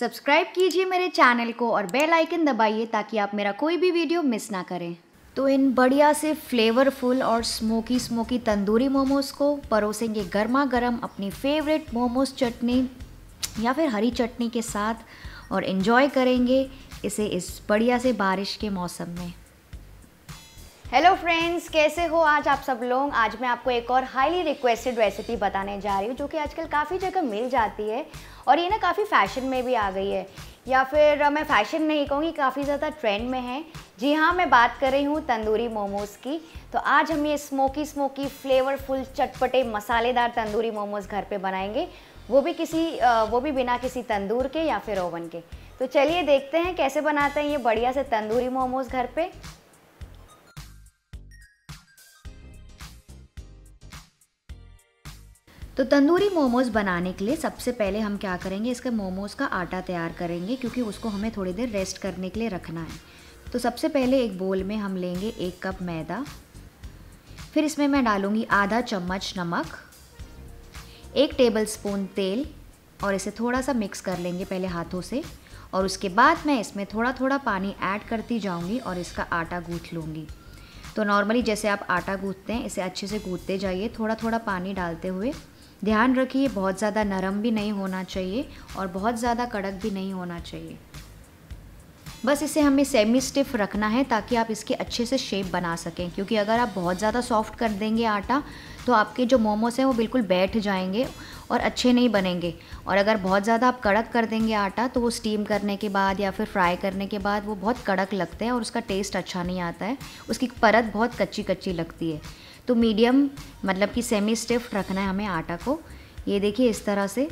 Subscribe कीजिए मेरे channel को और बेल आइकन दबाइए ताकि आप मेरा कोई भी वीडियो मिस ना करें। तो इन बढ़िया से फ्लेवरफुल और स्मोकी तंदूरी मोमोज़ को परोसेंगे गर्मा गर्म अपनी फेवरेट मोमोज़ चटनी या फिर हरी चटनी के साथ और इन्जॉय करेंगे इसे इस बढ़िया से बारिश के मौसम में। हेलो फ्रेंड्स, कैसे हो आज आप सब लोग। आज मैं आपको एक और हाईली रिक्वेस्टेड रेसिपी बताने जा रही हूँ जो कि आजकल काफ़ी जगह मिल जाती है और ये ना काफ़ी फ़ैशन में भी आ गई है, या फिर मैं फ़ैशन नहीं कहूँगी, काफ़ी ज़्यादा ट्रेंड में है। जी हाँ, मैं बात कर रही हूँ तंदूरी मोमोज़ की। तो आज हम ये स्मोकी फ्लेवरफुल चटपटे मसालेदार तंदूरी मोमोज़ घर पे बनाएंगे, वो भी बिना किसी तंदूर के या फिर ओवन के। तो चलिए देखते हैं कैसे बनाते हैं ये बढ़िया से तंदूरी मोमोज़ घर पे। तो तंदूरी मोमोज़ बनाने के लिए सबसे पहले हम क्या करेंगे, इसके मोमोज़ का आटा तैयार करेंगे क्योंकि उसको हमें थोड़ी देर रेस्ट करने के लिए रखना है। तो सबसे पहले एक बोल में हम लेंगे 1 कप मैदा, फिर इसमें मैं डालूँगी आधा चम्मच नमक, 1 टेबलस्पून तेल और इसे थोड़ा सा मिक्स कर लेंगे पहले हाथों से। और उसके बाद मैं इसमें थोड़ा थोड़ा पानी ऐड करती जाऊँगी और इसका आटा गूँथ लूँगी। तो नॉर्मली जैसे आप आटा गूँथते हैं इसे अच्छे से गूँथते जाइए थोड़ा थोड़ा पानी डालते हुए। ध्यान रखिए बहुत ज़्यादा नरम भी नहीं होना चाहिए और बहुत ज़्यादा कड़क भी नहीं होना चाहिए। बस इसे हमें सेमी स्टिफ रखना है ताकि आप इसके अच्छे से शेप बना सकें, क्योंकि अगर आप बहुत ज़्यादा सॉफ्ट कर देंगे आटा तो आपके जो मोमोस हैं वो बिल्कुल बैठ जाएंगे और अच्छे नहीं बनेंगे। और अगर बहुत ज़्यादा आप कड़क कर देंगे आटा तो वो स्टीम करने के बाद या फिर फ्राई करने के बाद वो बहुत कड़क लगते हैं और उसका टेस्ट अच्छा नहीं आता है, उसकी परत बहुत कच्ची कच्ची लगती है। तो मीडियम मतलब कि सेमी स्टिफ रखना है हमें आटा को। ये देखिए इस तरह से।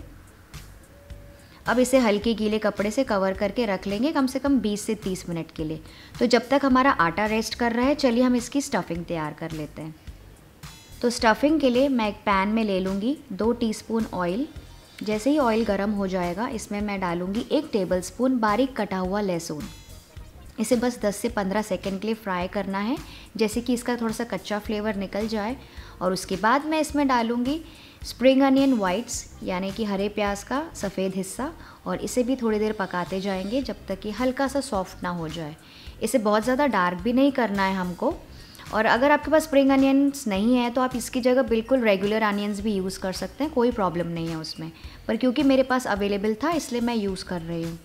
अब इसे हल्के गीले कपड़े से कवर करके रख लेंगे कम से कम 20 से 30 मिनट के लिए। तो जब तक हमारा आटा रेस्ट कर रहा है चलिए हम इसकी स्टफिंग तैयार कर लेते हैं। तो स्टफिंग के लिए मैं एक पैन में ले लूँगी 2 टीस्पून ऑयल। जैसे ही ऑयल गर्म हो जाएगा इसमें मैं डालूँगी 1 टेबलस्पून बारीक कटा हुआ लहसुन। इसे बस 10 से 15 सेकंड के लिए फ्राई करना है, जैसे कि इसका थोड़ा सा कच्चा फ्लेवर निकल जाए। और उसके बाद मैं इसमें डालूँगी स्प्रिंग अनियन वाइट्स, यानी कि हरे प्याज का सफ़ेद हिस्सा, और इसे भी थोड़ी देर पकाते जाएंगे जब तक कि हल्का सा सॉफ्ट ना हो जाए। इसे बहुत ज़्यादा डार्क भी नहीं करना है हमको। और अगर आपके पास स्प्रिंग अनियंस नहीं है तो आप इसकी जगह बिल्कुल रेगुलर अनियंस भी यूज़ कर सकते हैं, कोई प्रॉब्लम नहीं है उसमें। पर क्योंकि मेरे पास अवेलेबल था इसलिए मैं यूज़ कर रही हूँ।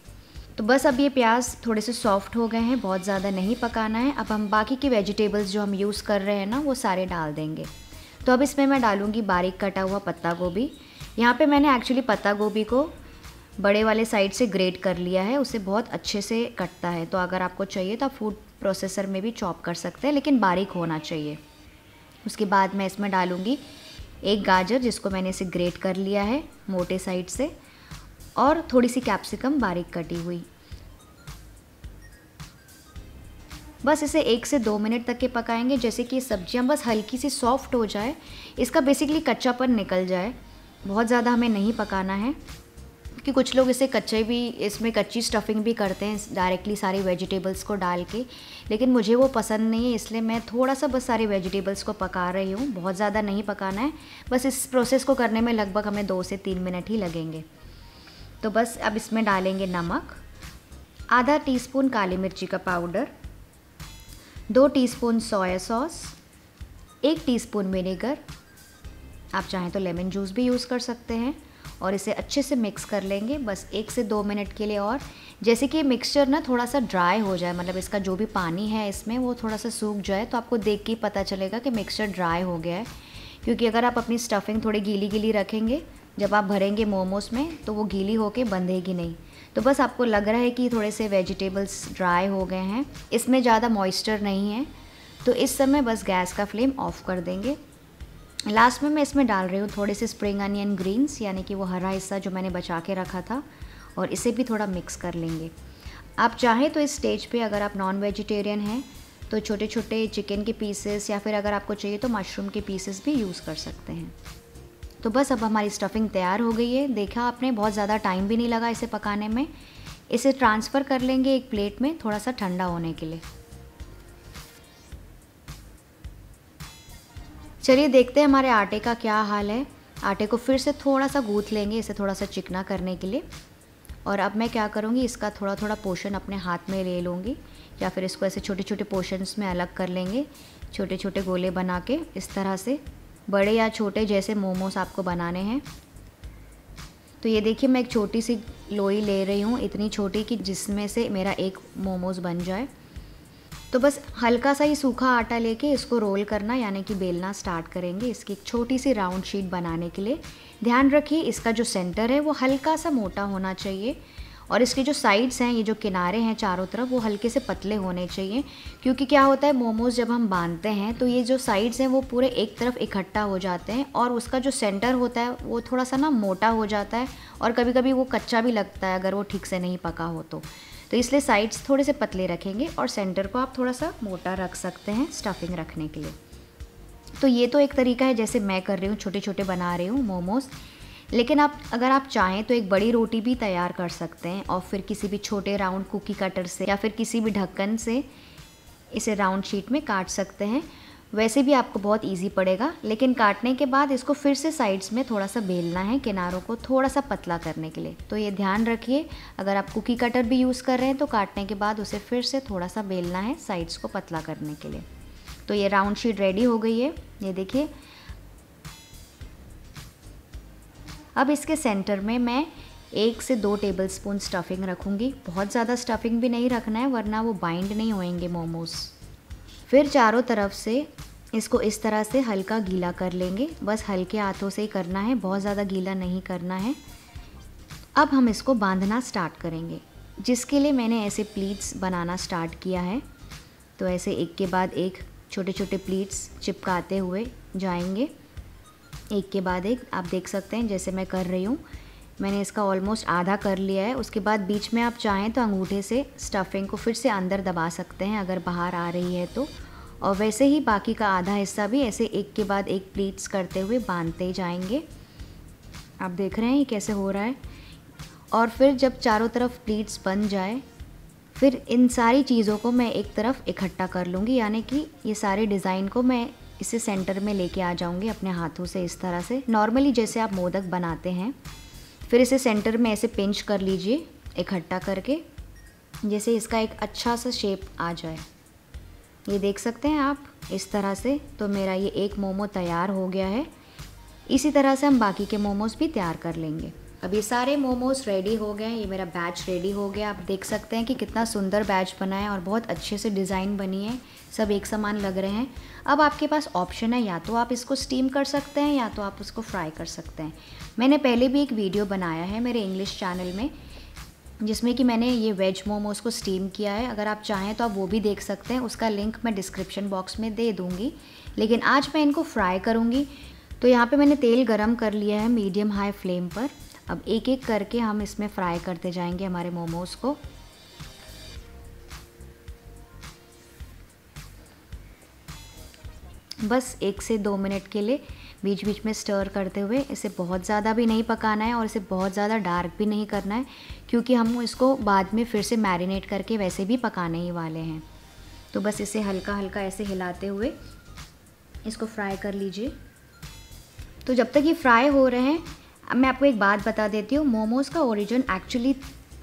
तो बस अब ये प्याज थोड़े से सॉफ्ट हो गए हैं, बहुत ज़्यादा नहीं पकाना है। अब हम बाकी के वेजिटेबल्स जो हम यूज़ कर रहे हैं ना वो सारे डाल देंगे। तो अब इसमें मैं डालूँगी बारीक कटा हुआ पत्ता गोभी। यहाँ पे मैंने एक्चुअली पत्ता गोभी को बड़े वाले साइड से ग्रेट कर लिया है, उसे बहुत अच्छे से कटता है। तो अगर आपको चाहिए तो आप फूड प्रोसेसर में भी चॉप कर सकते हैं, लेकिन बारीक होना चाहिए। उसके बाद मैं इसमें डालूँगी 1 गाजर जिसको मैंने इसे ग्रेट कर लिया है मोटे साइड से, और थोड़ी सी कैप्सिकम बारीक कटी हुई। बस इसे 1 से 2 मिनट तक के पकाएंगे, जैसे कि सब्जियां बस हल्की सी सॉफ्ट हो जाए, इसका बेसिकली कच्चापन निकल जाए। बहुत ज़्यादा हमें नहीं पकाना है, क्योंकि कुछ लोग इसे इसमें कच्ची स्टफिंग भी करते हैं डायरेक्टली सारी वेजिटेबल्स को डाल के, लेकिन मुझे वो पसंद नहीं है, इसलिए मैं थोड़ा सा बस सारी वेजिटेबल्स को पका रही हूँ। बहुत ज़्यादा नहीं पकाना है, बस इस प्रोसेस को करने में लगभग हमें 2 से 3 मिनट ही लगेंगे। तो बस अब इसमें डालेंगे नमक, आधा टीस्पून काली मिर्ची का powder, 2 teaspoon soya sauce, 1 teaspoon vinegar, आप चाहें तो लेमन जूस भी यूज़ कर सकते हैं। और इसे अच्छे से मिक्स कर लेंगे बस 1 से 2 मिनट के लिए। और जैसे कि मिक्सचर ना थोड़ा सा ड्राई हो जाए, मतलब इसका जो भी पानी है इसमें वो थोड़ा सा सूख जाए, तो आपको देख के ही पता चलेगा कि मिक्सचर ड्राई हो गया है। क्योंकि अगर आप अपनी स्टफिंग थोड़ी गीली गीली रखेंगे जब आप भरेंगे मोमोस में तो वो गीली होके बंधेगी नहीं। तो बस आपको लग रहा है कि थोड़े से वेजिटेबल्स ड्राई हो गए हैं, इसमें ज़्यादा मॉइस्चर नहीं है, तो इस समय बस गैस का फ्लेम ऑफ कर देंगे। लास्ट में मैं इसमें डाल रही हूँ थोड़े से स्प्रिंग अनियन ग्रीन्स, यानी कि वो हरा हिस्सा जो मैंने बचा के रखा था, और इसे भी थोड़ा मिक्स कर लेंगे। आप चाहें तो इस स्टेज पे अगर आप नॉन वेजिटेरियन हैं तो छोटे छोटे चिकन के पीसेस, या फिर अगर आपको चाहिए तो मशरूम के पीसेस भी यूज़ कर सकते हैं। तो बस अब हमारी स्टफिंग तैयार हो गई है, देखा आपने, बहुत ज़्यादा टाइम भी नहीं लगा इसे पकाने में। इसे ट्रांसफ़र कर लेंगे एक प्लेट में थोड़ा सा ठंडा होने के लिए। चलिए देखते हैं हमारे आटे का क्या हाल है। आटे को फिर से थोड़ा सा गूँथ लेंगे इसे थोड़ा सा चिकना करने के लिए। और अब मैं क्या करूँगी, इसका थोड़ा थोड़ा पोर्शन अपने हाथ में ले लूँगी या फिर इसको ऐसे छोटे छोटे पोर्शंस में अलग कर लेंगे, छोटे छोटे गोले बना के इस तरह से, बड़े या छोटे जैसे मोमोस आपको बनाने हैं। तो ये देखिए मैं एक छोटी सी लोई ले रही हूँ, इतनी छोटी कि जिसमें से मेरा एक मोमोज़ बन जाए। तो बस हल्का सा ही सूखा आटा लेके इसको रोल करना यानी कि बेलना स्टार्ट करेंगे इसकी एक छोटी सी राउंड शीट बनाने के लिए। ध्यान रखिए इसका जो सेंटर है वो हल्का सा मोटा होना चाहिए और इसके जो साइड्स हैं, ये जो किनारे हैं चारों तरफ, वो हल्के से पतले होने चाहिए। क्योंकि क्या होता है, मोमोज़ जब हम बांधते हैं तो ये जो साइड्स हैं वो पूरे एक तरफ इकट्ठा हो जाते हैं और उसका जो सेंटर होता है वो थोड़ा सा ना मोटा हो जाता है और कभी कभी वो कच्चा भी लगता है अगर वो ठीक से नहीं पका हो तो इसलिए साइड्स थोड़े से पतले रखेंगे और सेंटर को आप थोड़ा सा मोटा रख सकते हैं स्टफिंग रखने के लिए। तो ये तो एक तरीका है जैसे मैं कर रही हूँ, छोटे छोटे बना रही हूँ मोमोज़। लेकिन अगर आप चाहें तो एक बड़ी रोटी भी तैयार कर सकते हैं और फिर किसी भी छोटे राउंड कुकी कटर से या फिर किसी भी ढक्कन से इसे राउंड शीट में काट सकते हैं। वैसे भी आपको बहुत इजी पड़ेगा, लेकिन काटने के बाद इसको फिर से साइड्स में थोड़ा सा बेलना है, किनारों को थोड़ा सा पतला करने के लिए। तो ये ध्यान रखिए, अगर आप कुकी कटर भी यूज़ कर रहे हैं तो काटने के बाद उसे फिर से थोड़ा सा बेलना है साइड्स को पतला करने के लिए। तो ये राउंड शीट रेडी हो गई है, ये देखिए। अब इसके सेंटर में मैं 1 से 2 टेबलस्पून स्टफिंग रखूँगी। बहुत ज़्यादा स्टफिंग भी नहीं रखना है वरना वो बाइंड नहीं होएंगे मोमोज़। फिर चारों तरफ से इसको इस तरह से हल्का गीला कर लेंगे, बस हल्के हाथों से ही करना है, बहुत ज़्यादा गीला नहीं करना है। अब हम इसको बांधना स्टार्ट करेंगे, जिसके लिए मैंने ऐसे प्लीट्स बनाना स्टार्ट किया है। तो ऐसे एक के बाद एक छोटे छोटे प्लीट्स चिपकाते हुए जाएंगे, एक के बाद एक। आप देख सकते हैं जैसे मैं कर रही हूँ, मैंने इसका ऑलमोस्ट आधा कर लिया है। उसके बाद बीच में आप चाहें तो अंगूठे से स्टफिंग को फिर से अंदर दबा सकते हैं अगर बाहर आ रही है तो। और वैसे ही बाकी का आधा हिस्सा भी ऐसे एक के बाद एक प्लीट्स करते हुए बांधते जाएंगे। आप देख रहे हैं ये कैसे हो रहा है। और फिर जब चारों तरफ प्लीट्स बन जाए, फिर इन सारी चीज़ों को मैं एक तरफ इकट्ठा कर लूँगी, यानी कि ये सारे डिज़ाइन को मैं इसे सेंटर में लेके आ जाऊँगी अपने हाथों से इस तरह से, नॉर्मली जैसे आप मोदक बनाते हैं। फिर इसे सेंटर में ऐसे पिंच कर लीजिए इकट्ठा करके, जैसे इसका एक अच्छा सा शेप आ जाए। ये देख सकते हैं आप इस तरह से। तो मेरा ये एक मोमो तैयार हो गया है। इसी तरह से हम बाकी के मोमोज़ भी तैयार कर लेंगे। अब ये सारे मोमोज़ रेडी हो गए हैं, ये मेरा बैच रेडी हो गया। आप देख सकते हैं कि कितना सुंदर बैच बना है और बहुत अच्छे से डिज़ाइन बनी है, सब एक समान लग रहे हैं। अब आपके पास ऑप्शन है, या तो आप इसको स्टीम कर सकते हैं या तो आप उसको फ्राई कर सकते हैं। मैंने पहले भी एक वीडियो बनाया है मेरे इंग्लिश चैनल में, जिसमें कि मैंने ये वेज मोमोज़ को स्टीम किया है। अगर आप चाहें तो आप वो भी देख सकते हैं, उसका लिंक मैं डिस्क्रिप्शन बॉक्स में दे दूँगी। लेकिन आज मैं इनको फ्राई करूँगी। तो यहाँ पे मैंने तेल गरम कर लिया है मीडियम हाई फ्लेम पर। अब एक एक करके हम इसमें फ्राई करते जाएंगे हमारे मोमोज़ को। बस 1 से 2 मिनट के लिए बीच बीच में स्टर करते हुए, इसे बहुत ज़्यादा भी नहीं पकाना है और इसे बहुत ज़्यादा डार्क भी नहीं करना है, क्योंकि हम इसको बाद में फिर से मैरिनेट करके वैसे भी पकाने ही वाले हैं। तो बस इसे हल्का हल्का ऐसे हिलाते हुए इसको फ्राई कर लीजिए। तो जब तक ये फ्राई हो रहे हैं, अब मैं आपको एक बात बता देती हूँ। मोमोज़ का ओरिजिन एक्चुअली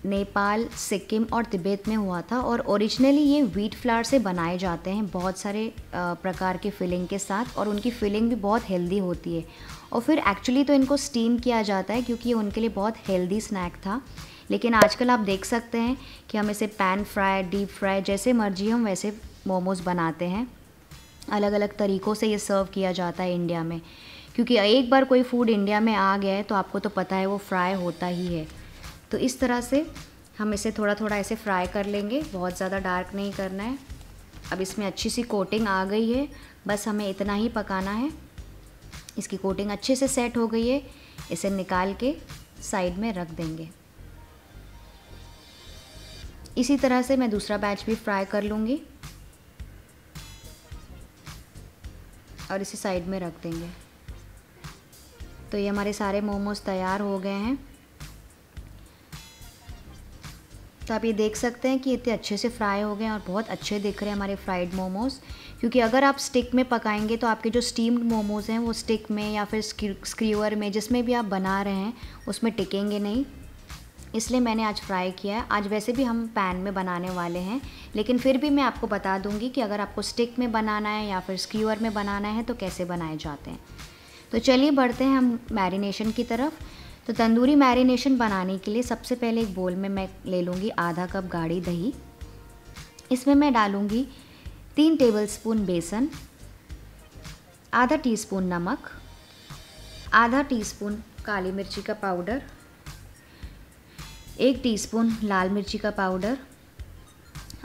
नेपाल, सिक्किम और तिब्बत में हुआ था और ओरिजिनली ये व्हीट फ्लावर से बनाए जाते हैं बहुत सारे प्रकार के फिलिंग के साथ, और उनकी फिलिंग भी बहुत हेल्दी होती है। और फिर एक्चुअली तो इनको स्टीम किया जाता है क्योंकि ये उनके लिए बहुत हेल्दी स्नैक था। लेकिन आजकल आप देख सकते हैं कि हम इसे पैन फ्राई, डीप फ्राई, जैसे मर्जी हम वैसे मोमोज़ बनाते हैं। अलग अलग तरीक़ों से ये सर्व किया जाता है इंडिया में, क्योंकि एक बार कोई फूड इंडिया में आ गया है तो आपको तो पता है वो फ्राई होता ही है। तो इस तरह से हम इसे थोड़ा थोड़ा ऐसे फ्राई कर लेंगे, बहुत ज़्यादा डार्क नहीं करना है। अब इसमें अच्छी सी कोटिंग आ गई है, बस हमें इतना ही पकाना है। इसकी कोटिंग अच्छे से सेट हो गई है, इसे निकाल के साइड में रख देंगे। इसी तरह से मैं दूसरा बैच भी फ्राई कर लूँगी और इसे साइड में रख देंगे। तो ये हमारे सारे मोमोज़ तैयार हो गए हैं। तो आप ये देख सकते हैं कि इतने अच्छे से फ्राई हो गए हैं और बहुत अच्छे दिख रहे हैं हमारे फ्राइड मोमोज़। क्योंकि अगर आप स्टिक में पकाएंगे तो आपके जो स्टीम्ड मोमोज़ हैं वो स्टिक में या फिर स्क्यूअर में, जिसमें भी आप बना रहे हैं, उसमें टिकेंगे नहीं। इसलिए मैंने आज फ्राई किया है। आज वैसे भी हम पैन में बनाने वाले हैं, लेकिन फिर भी मैं आपको बता दूंगी कि अगर आपको स्टिक में बनाना है या फिर स्क्यूअर में बनाना है तो कैसे बनाए जाते हैं। तो चलिए बढ़ते हैं हम मैरिनेशन की तरफ। तो तंदूरी मैरिनेशन बनाने के लिए सबसे पहले एक बोल में मैं ले लूँगी आधा कप गाढ़ी दही। इसमें मैं डालूँगी 3 टेबलस्पून बेसन, आधा टीस्पून नमक, आधा टीस्पून काली मिर्ची का पाउडर, 1 टीस्पून लाल मिर्ची का पाउडर,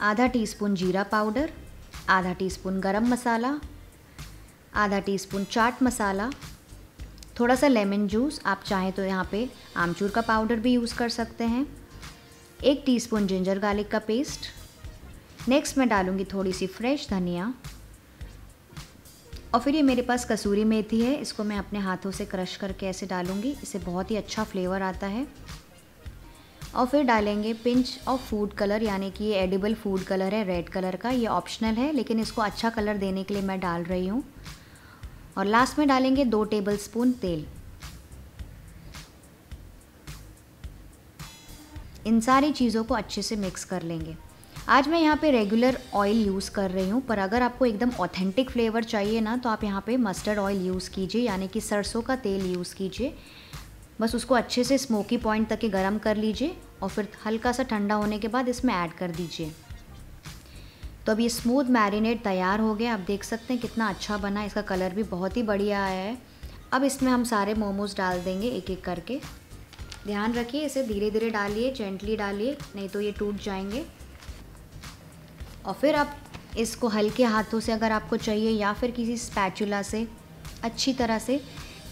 आधा टीस्पून जीरा पाउडर, आधा टीस्पून गरम मसाला, आधा टीस्पून चाट मसाला, थोड़ा सा लेमन जूस, आप चाहें तो यहाँ पे आमचूर का पाउडर भी यूज़ कर सकते हैं, 1 टीस्पून जिंजर गार्लिक का पेस्ट। नेक्स्ट मैं डालूँगी थोड़ी सी फ्रेश धनिया, और फिर ये मेरे पास कसूरी मेथी है, इसको मैं अपने हाथों से क्रश करके ऐसे डालूँगी, इससे बहुत ही अच्छा फ्लेवर आता है। और फिर डालेंगे पिंच ऑफ फूड कलर, यानी कि ये एडिबल फूड कलर है, रेड कलर का। ये ऑप्शनल है, लेकिन इसको अच्छा कलर देने के लिए मैं डाल रही हूँ। और लास्ट में डालेंगे 2 टेबलस्पून तेल। इन सारी चीज़ों को अच्छे से मिक्स कर लेंगे। आज मैं यहाँ पे रेगुलर ऑयल यूज़ कर रही हूँ, पर अगर आपको एकदम ऑथेंटिक फ्लेवर चाहिए ना तो आप यहाँ पे मस्टर्ड ऑयल यूज़ कीजिए, यानी कि सरसों का तेल यूज़ कीजिए। बस उसको अच्छे से स्मोकी पॉइंट तक के गरम कर लीजिए और फिर हल्का सा ठंडा होने के बाद इसमें ऐड कर दीजिए। तो अब ये स्मूथ मैरिनेट तैयार हो गया। आप देख सकते हैं कितना अच्छा बना, इसका कलर भी बहुत ही बढ़िया आया है। अब इसमें हम सारे मोमोज़ डाल देंगे एक एक करके। ध्यान रखिए, इसे धीरे धीरे डालिए, जेंटली डालिए, नहीं तो ये टूट जाएंगे। और फिर आप इसको हल्के हाथों से अगर आपको चाहिए या फिर किसी स्पैचुला से अच्छी तरह से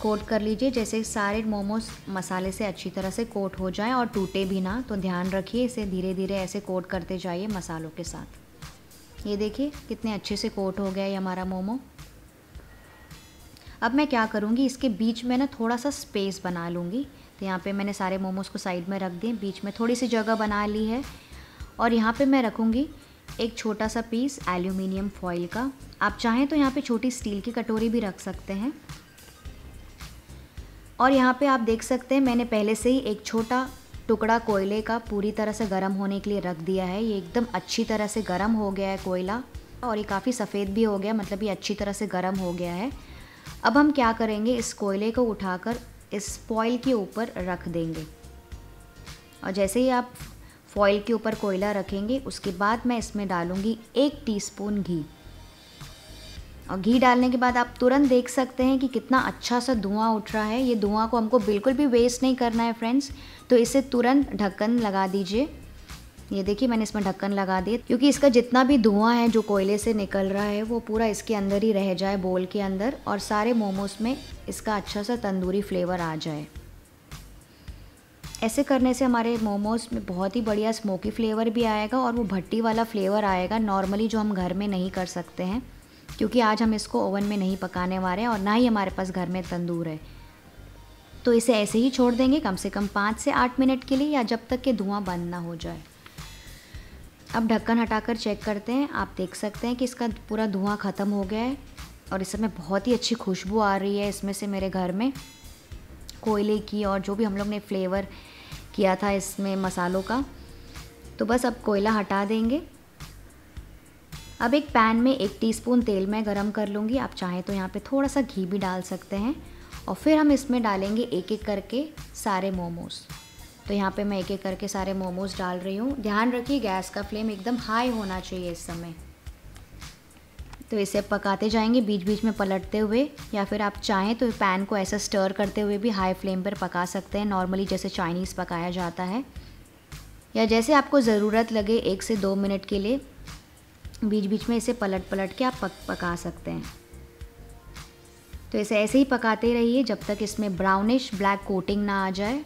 कोट कर लीजिए, जैसे सारे मोमोज मसाले से अच्छी तरह से कोट हो जाएं और टूटे भी ना। तो ध्यान रखिए, इसे धीरे धीरे ऐसे कोट करते जाइए मसालों के साथ। ये देखिए कितने अच्छे से कोट हो गया ये हमारा मोमो। अब मैं क्या करूँगी, इसके बीच में ना थोड़ा सा स्पेस बना लूँगी। तो यहाँ पे मैंने सारे मोमोज़ को साइड में रख दिए, बीच में थोड़ी सी जगह बना ली है। और यहाँ पे मैं रखूँगी एक छोटा सा पीस एल्यूमिनियम फॉइल का। आप चाहें तो यहाँ पे छोटी स्टील की कटोरी भी रख सकते हैं। और यहाँ पे आप देख सकते हैं मैंने पहले से ही एक छोटा टुकड़ा कोयले का पूरी तरह से गर्म होने के लिए रख दिया है। ये एकदम अच्छी तरह से गर्म हो गया है कोयला, और ये काफ़ी सफ़ेद भी हो गया, मतलब ये अच्छी तरह से गर्म हो गया है। अब हम क्या करेंगे, इस कोयले को उठाकर इस फॉइल के ऊपर रख देंगे। और जैसे ही आप फॉइल के ऊपर कोयला रखेंगे, उसके बाद मैं इसमें डालूँगी 1 टीस्पून घी। और घी डालने के बाद आप तुरंत देख सकते हैं कि कितना अच्छा सा धुआं उठ रहा है। ये धुआं को हमको बिल्कुल भी वेस्ट नहीं करना है फ्रेंड्स, तो इसे तुरंत ढक्कन लगा दीजिए। ये देखिए मैंने इसमें ढक्कन लगा दिया, क्योंकि इसका जितना भी धुआं है जो कोयले से निकल रहा है वो पूरा इसके अंदर ही रह जाए, बोल के अंदर, और सारे मोमोज में इसका अच्छा सा तंदूरी फ्लेवर आ जाए। ऐसे करने से हमारे मोमोज में बहुत ही बढ़िया स्मोकी फ्लेवर भी आएगा और वो भट्टी वाला फ्लेवर आएगा, नॉर्मली जो हम घर में नहीं कर सकते हैं, क्योंकि आज हम इसको ओवन में नहीं पकाने वाले हैं और ना ही हमारे पास घर में तंदूर है। तो इसे ऐसे ही छोड़ देंगे कम से कम 5 से 8 मिनट के लिए, या जब तक कि धुआं बंद ना हो जाए। अब ढक्कन हटाकर चेक करते हैं। आप देख सकते हैं कि इसका पूरा धुआं ख़त्म हो गया है और इस समय बहुत ही अच्छी खुशबू आ रही है इसमें से मेरे घर में कोयले की, और जो भी हम लोग ने फ्लेवर किया था इसमें मसालों का। तो बस अब कोयला हटा देंगे। अब एक पैन में 1 टीस्पून तेल मैं गरम कर लूँगी। आप चाहें तो यहाँ पे थोड़ा सा घी भी डाल सकते हैं। और फिर हम इसमें डालेंगे एक एक करके सारे मोमोज़। तो यहाँ पे मैं एक एक करके सारे मोमोज़ डाल रही हूँ। ध्यान रखिए गैस का फ्लेम एकदम हाई होना चाहिए इस समय। तो इसे पकाते जाएंगे बीच बीच में पलटते हुए, या फिर आप चाहें तो पैन को ऐसा स्टर करते हुए भी हाई फ्लेम पर पका सकते हैं, नॉर्मली जैसे चाइनीज़ पकाया जाता है। या जैसे आपको ज़रूरत लगे 1 से 2 मिनट के लिए बीच बीच में इसे पलट पलट के आप पका सकते हैं। तो इसे ऐसे ही पकाते रहिए जब तक इसमें ब्राउनिश ब्लैक कोटिंग ना आ जाए।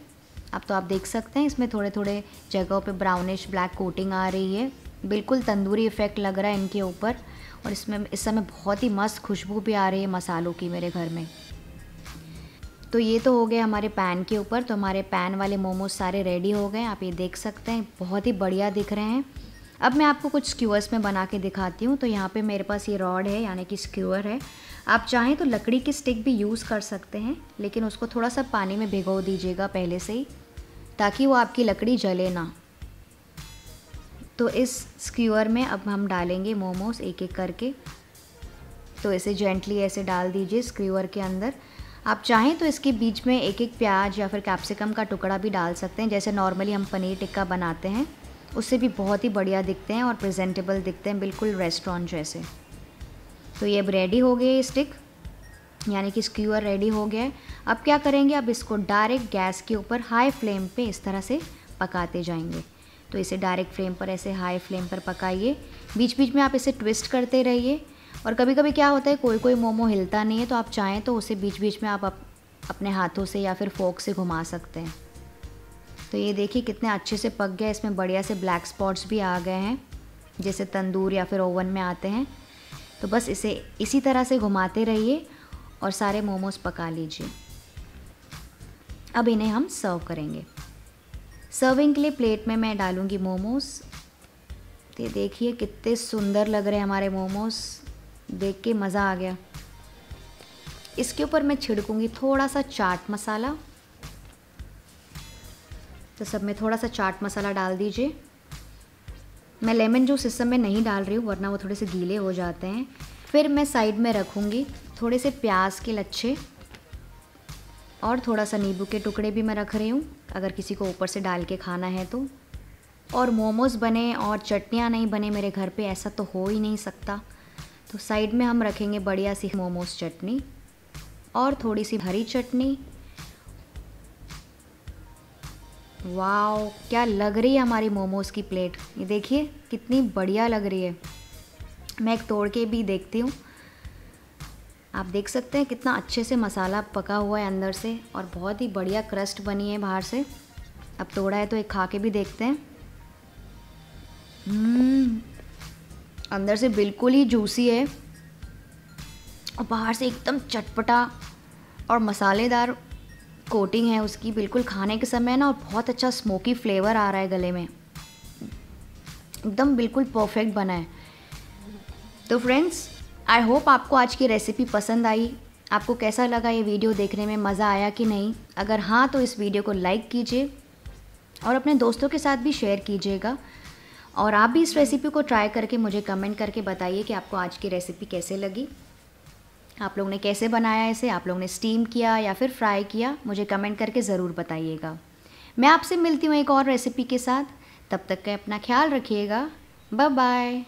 अब तो आप देख सकते हैं इसमें थोड़े थोड़े जगहों पे ब्राउनिश ब्लैक कोटिंग आ रही है, बिल्कुल तंदूरी इफ़ेक्ट लग रहा है इनके ऊपर। और इसमें इस समय बहुत ही मस्त खुशबू भी आ रही है मसालों की मेरे घर में। तो ये तो हो गए हमारे पैन के ऊपर। तो हमारे पैन वाले मोमोज सारे रेडी हो गए, आप ये देख सकते हैं बहुत ही बढ़िया दिख रहे हैं। अब मैं आपको कुछ स्क्यूअर्स में बना के दिखाती हूँ। तो यहाँ पे मेरे पास ये रॉड है, यानी कि स्क्यूअर है। आप चाहें तो लकड़ी की स्टिक भी यूज़ कर सकते हैं, लेकिन उसको थोड़ा सा पानी में भिगो दीजिएगा पहले से ही, ताकि वो आपकी लकड़ी जले ना। तो इस स्क्यूअर में अब हम डालेंगे मोमोज़ एक एक करके। तो इसे जेंटली ऐसे डाल दीजिए स्क्यूअर के अंदर। आप चाहें तो इसके बीच में एक एक प्याज या फिर कैप्सिकम का टुकड़ा भी डाल सकते हैं, जैसे नॉर्मली हम पनीर टिक्का बनाते हैं, उससे भी बहुत ही बढ़िया दिखते हैं और प्रेजेंटेबल दिखते हैं, बिल्कुल रेस्टोरेंट जैसे। तो ये अब रेडी हो गए स्टिक, यानी कि स्क्यूअर रेडी हो गया है। अब क्या करेंगे, अब इसको डायरेक्ट गैस के ऊपर हाई फ्लेम पे इस तरह से पकाते जाएंगे। तो इसे डायरेक्ट फ्लेम पर ऐसे हाई फ्लेम पर पकाइए, बीच बीच में आप इसे ट्विस्ट करते रहिए। और कभी कभी क्या होता है, कोई कोई मोमो हिलता नहीं है, तो आप चाहें तो उसे बीच बीच में आप अपने हाथों से या फिर फोक से घुमा सकते हैं। तो ये देखिए कितने अच्छे से पक गया, इसमें बढ़िया से ब्लैक स्पॉट्स भी आ गए हैं, जैसे तंदूर या फिर ओवन में आते हैं। तो बस इसे इसी तरह से घुमाते रहिए और सारे मोमोज पका लीजिए। अब इन्हें हम सर्व करेंगे। सर्विंग के लिए प्लेट में मैं डालूँगी मोमोज़। तो ये देखिए कितने सुंदर लग रहे हैं हमारे मोमोज़, देख के मज़ा आ गया। इसके ऊपर मैं छिड़कूँगी थोड़ा सा चाट मसाला। तो सब में थोड़ा सा चाट मसाला डाल दीजिए। मैं लेमन जूस इस समय नहीं डाल रही हूँ, वरना वो थोड़े से गीले हो जाते हैं। फिर मैं साइड में रखूँगी थोड़े से प्याज के लच्छे और थोड़ा सा नींबू के टुकड़े भी मैं रख रही हूँ, अगर किसी को ऊपर से डाल के खाना है तो। और मोमोज़ बने और चटनियाँ नहीं बने मेरे घर पे, ऐसा तो हो ही नहीं सकता। तो साइड में हम रखेंगे बढ़िया सी मोमोज़ चटनी और थोड़ी सी हरी चटनी। वाओ, क्या लग रही है हमारी मोमोज़ की प्लेट, ये देखिए कितनी बढ़िया लग रही है। मैं एक तोड़ के भी देखती हूँ। आप देख सकते हैं कितना अच्छे से मसाला पका हुआ है अंदर से और बहुत ही बढ़िया क्रस्ट बनी है बाहर से। अब तोड़ा है तो एक खा के भी देखते हैं। अंदर से बिल्कुल ही जूसी है और बाहर से एकदम चटपटा और मसालेदार कोटिंग है उसकी। बिल्कुल खाने के समय ना, और बहुत अच्छा स्मोकी फ्लेवर आ रहा है गले में, एकदम बिल्कुल परफेक्ट बना है। तो फ्रेंड्स, आई होप आपको आज की रेसिपी पसंद आई। आपको कैसा लगा ये वीडियो देखने में, मज़ा आया कि नहीं? अगर हाँ तो इस वीडियो को लाइक कीजिए और अपने दोस्तों के साथ भी शेयर कीजिएगा। और आप भी इस रेसिपी को ट्राई करके मुझे कमेंट करके बताइए कि आपको आज की रेसिपी कैसे लगी, आप लोगों ने कैसे बनाया इसे, आप लोगों ने स्टीम किया या फिर फ्राई किया, मुझे कमेंट करके ज़रूर बताइएगा। मैं आपसे मिलती हूँ एक और रेसिपी के साथ, तब तक के अपना ख्याल रखिएगा। Bye bye.